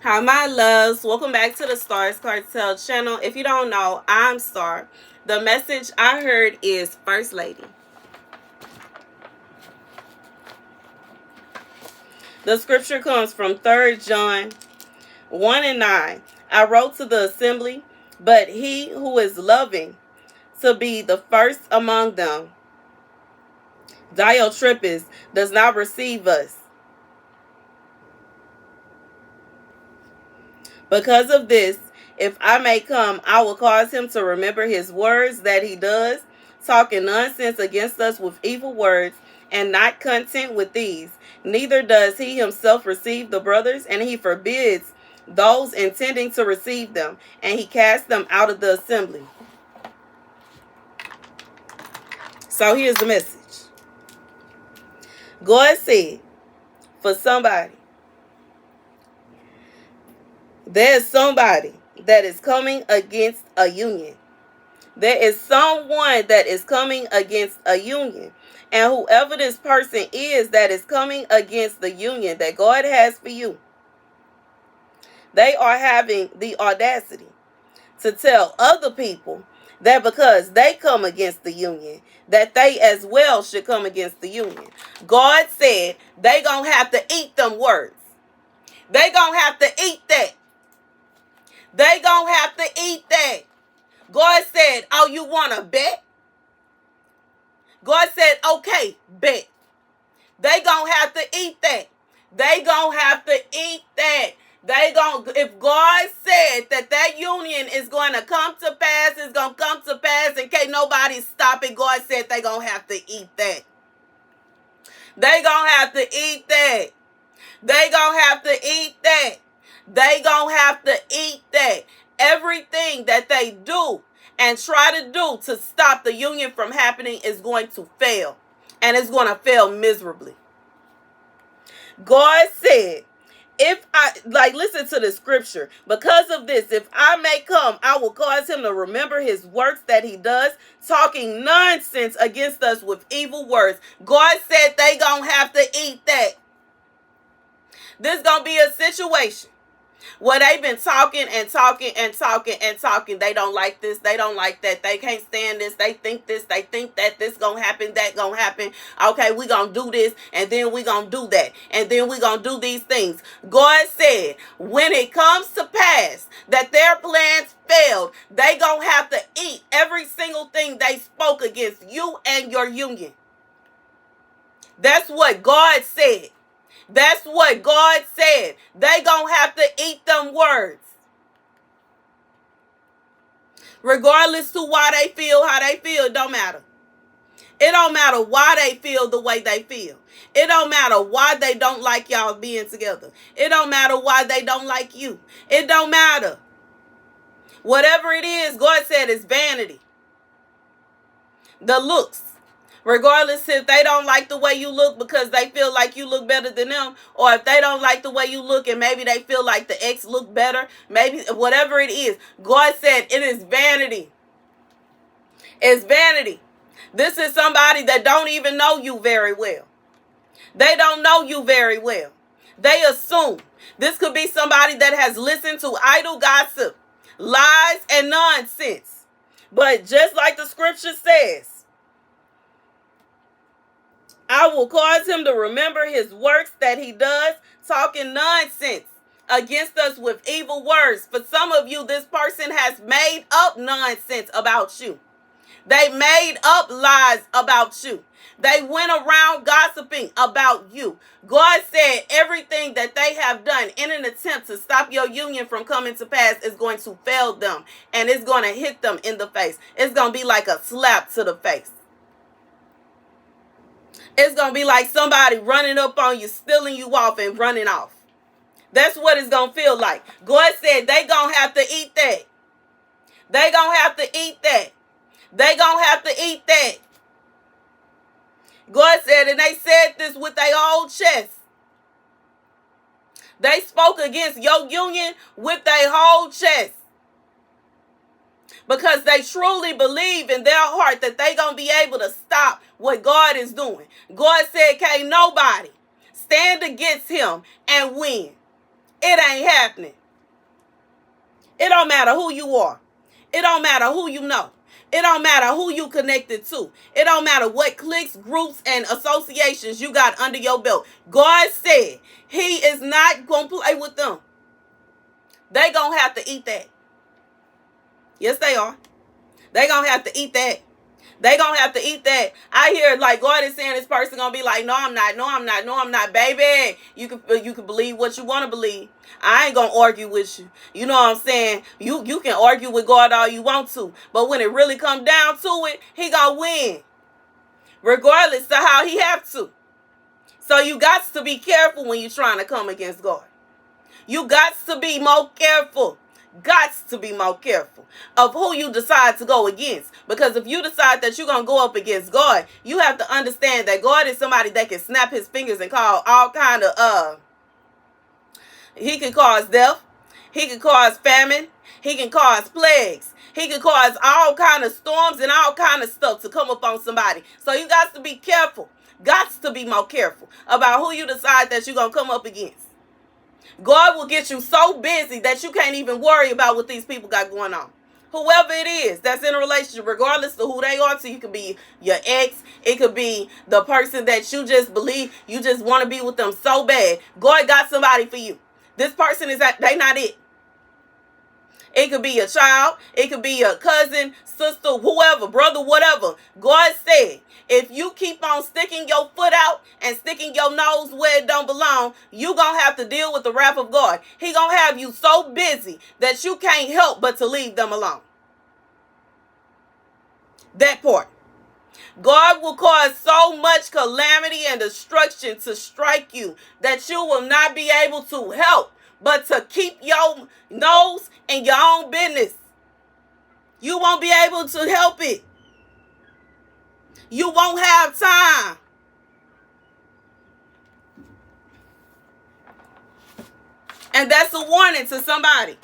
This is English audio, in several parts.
Hi, my loves. Welcome back to the Starscartel channel. If you don't know, I'm Star. The message I heard is First Lady. The scripture comes from 3 John 1 and 9. I wrote to the assembly, but he who is loving to be the first among them, Diotrephes, does not receive us. Because of this, if I may come, I will cause him to remember his words that he does, talking nonsense against us with evil words, and not content with these. Neither does he himself receive the brothers, and he forbids those intending to receive them, and he casts them out of the assembly. So here's the message. God said, for somebody, there's somebody that is coming against a union. There is someone that is coming against a union. And whoever this person is that is coming against the union that God has for you, they are having the audacity to tell other people that because they come against the union, that they as well should come against the union. God said they gonna have to eat them words. They gonna have to eat that. They gonna have to eat that. God said, oh, you want to bet? God said, okay, bet. They gonna have to eat that. They gonna have to eat that. If God said that union is going to come to pass, it's going to come to pass and can't nobody stop it. God said they gonna have to eat that. They gonna have to eat that. They gonna have to eat that. They gonna have to eat that. Everything that they do and try to do to stop the union from happening is going to fail. And it's going to fail miserably. God said, listen to the scripture. Because of this, if I may come, I will cause him to remember his works that he does, talking nonsense against us with evil words. God said they gonna have to eat that. This gonna be a situation where they've been talking and talking and talking and talking. They don't like this. They don't like that. They can't stand this. They think this. They think that this gonna happen. That gonna happen. Okay, we gonna do this. And then we gonna do that. And then we gonna do these things. God said, when it comes to pass that their plans failed, they gonna have to eat every single thing they spoke against you and your union. That's what God said. That's what God said. They gonna have to eat them words. Regardless to why they feel how they feel, it don't matter. It don't matter why they feel the way they feel. It don't matter why they don't like y'all being together. It don't matter why they don't like you. It don't matter. Whatever it is, God said it's vanity. The looks. Regardless if they don't like the way you look because they feel like you look better than them, or if they don't like the way you look and maybe they feel like the ex look better, maybe whatever it is, God said it is vanity. It's vanity. This is somebody that don't even know you very well. They don't know you very well. They assume. This could be somebody that has listened to idle gossip, lies, and nonsense. But just like the scripture says, I will cause him to remember his works that he does, talking nonsense against us with evil words. For some of you, this person has made up nonsense about you. They made up lies about you. They went around gossiping about you. God said everything that they have done in an attempt to stop your union from coming to pass is going to fail them. And it's going to hit them in the face. It's going to be like a slap to the face. It's going to be like somebody running up on you, stealing you off and running off. That's what it's going to feel like. God said they going to have to eat that. They going to have to eat that. They going to have to eat that. God said, and they said this with their whole chest. They spoke against your union with their whole chest. Because they truly believe in their heart that they're going to be able to stop what God is doing. God said, can't nobody stand against him and win. It ain't happening. It don't matter who you are. It don't matter who you know. It don't matter who you connected to. It don't matter what cliques, groups, and associations you got under your belt. God said he is not going to play with them. They going to have to eat that. Yes, they are. They going to have to eat that. They gonna have to eat that. I hear like God is saying this person gonna be like, no, I'm not, no, I'm not, no, I'm not, baby. You can believe what you want to believe. I ain't gonna argue with you. You know what I'm saying? You can argue with God all you want to, but when it really comes down to it, he gonna win, regardless of how he have to. So you got to be careful when you're trying to come against God. You got to be more careful. Got to be more careful of who you decide to go against. Because if you decide that you're going to go up against God, you have to understand that God is somebody that can snap his fingers and call all kind of, he can cause death. He can cause famine. He can cause plagues. He can cause all kind of storms and all kind of stuff to come upon somebody. So you got to be careful. Got to be more careful about who you decide that you're going to come up against. God will get you so busy that you can't even worry about what these people got going on. Whoever it is that's in a relationship, regardless of who they are, so you could be your ex, it could be the person that you just believe, you just want to be with them so bad. God got somebody for you. This person is that they not it. It could be a child, it could be a cousin, sister, whoever, brother, whatever. God said, if you keep on sticking your foot out and sticking your nose where it don't belong, you gonna have to deal with the wrath of God. He gonna have you so busy that you can't help but to leave them alone. That part. God will cause so much calamity and destruction to strike you that you will not be able to help but to keep your nose in your own business. You won't be able to help it. You won't have time. And that's a warning to somebody.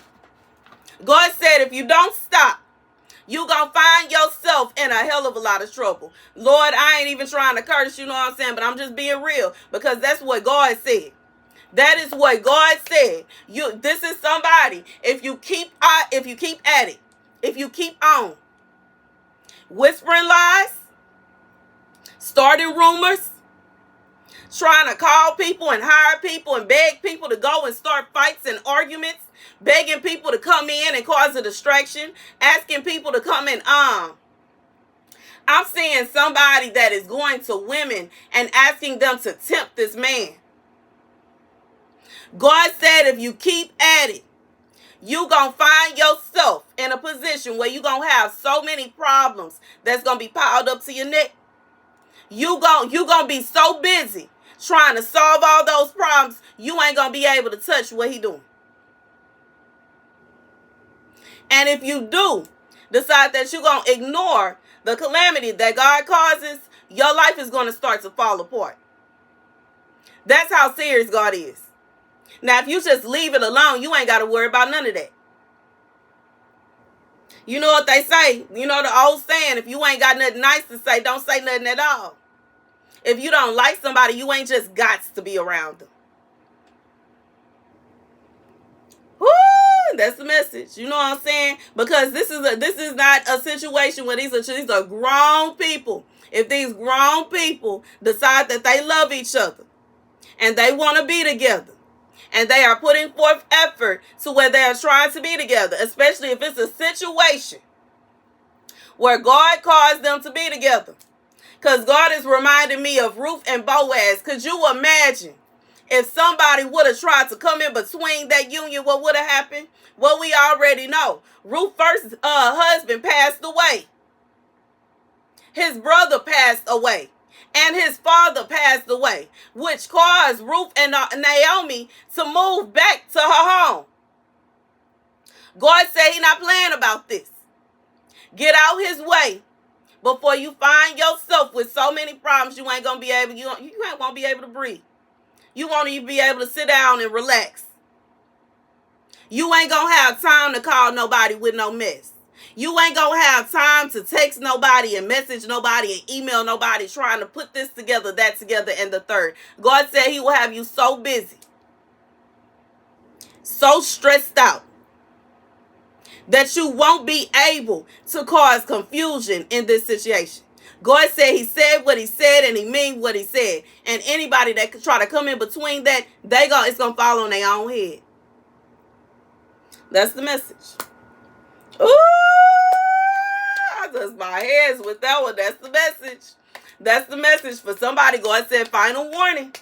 God said if you don't stop, you gonna find yourself in a hell of a lot of trouble. Lord, I ain't even trying to curse, you know what I'm saying? But I'm just being real because that's what God said. That is what God said. This is somebody. If you keep at it, if you keep on whispering lies, starting rumors, trying to call people and hire people and beg people to go and start fights and arguments, begging people to come in and cause a distraction, asking people to come in. I'm seeing somebody that is going to women and asking them to tempt this man. God said if you keep at it, you going to find yourself in a position where you going to have so many problems that's going to be piled up to your neck. You going to be so busy trying to solve all those problems, you ain't going to be able to touch what he doing. And if you do decide that you're going to ignore the calamity that God causes, your life is going to start to fall apart. That's how serious God is. Now, if you just leave it alone, you ain't got to worry about none of that. You know what they say? You know the old saying, if you ain't got nothing nice to say, don't say nothing at all. If you don't like somebody, you ain't just got to be around them. Woo! That's the message. You know what I'm saying? Because this is not a situation where these are grown people. If these grown people decide that they love each other and they want to be together, and they are putting forth effort to where they are trying to be together, especially if it's a situation where God caused them to be together. Because God is reminding me of Ruth and Boaz. Could you imagine if somebody would have tried to come in between that union, what would have happened? Well, we already know. Ruth's first husband passed away. His brother passed away. And his father passed away, which caused Ruth and Naomi to move back to her home. God said he's not playing about this. Get out his way before you find yourself with so many problems you ain't gonna be able, you won't be able to breathe. You won't even be able to sit down and relax. You ain't gonna have time to call nobody with no mess. You ain't gonna have time to text nobody and message nobody and email nobody trying to put this together, that together, and the third. God said he will have you so busy so stressed out that you won't be able to cause confusion in this situation. God said he said what he said and he mean what he said. And anybody that could try to come in between that, it's going to fall on their own head. That's the message. Ooh, I just my hands with that one. That's the message. That's the message for somebody. God said final warning.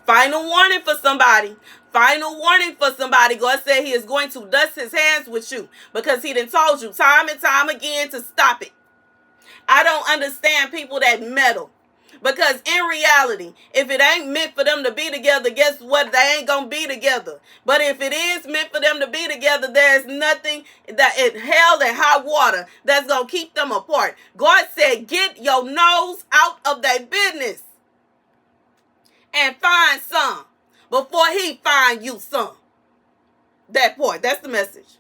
Final warning for somebody. Final warning for somebody. God said he is going to dust his hands with you because he done told you time and time again to stop it. I don't understand people that meddle. Because in reality, if it ain't meant for them to be together, guess what? They ain't going to be together. But if it is meant for them to be together, there's nothing that in hell and high water that's going to keep them apart. God said, get your nose out of their business and find some before he find you some. That part. That's the message.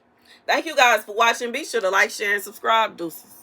Thank you guys for watching. Be sure to like, share, and subscribe. Deuces.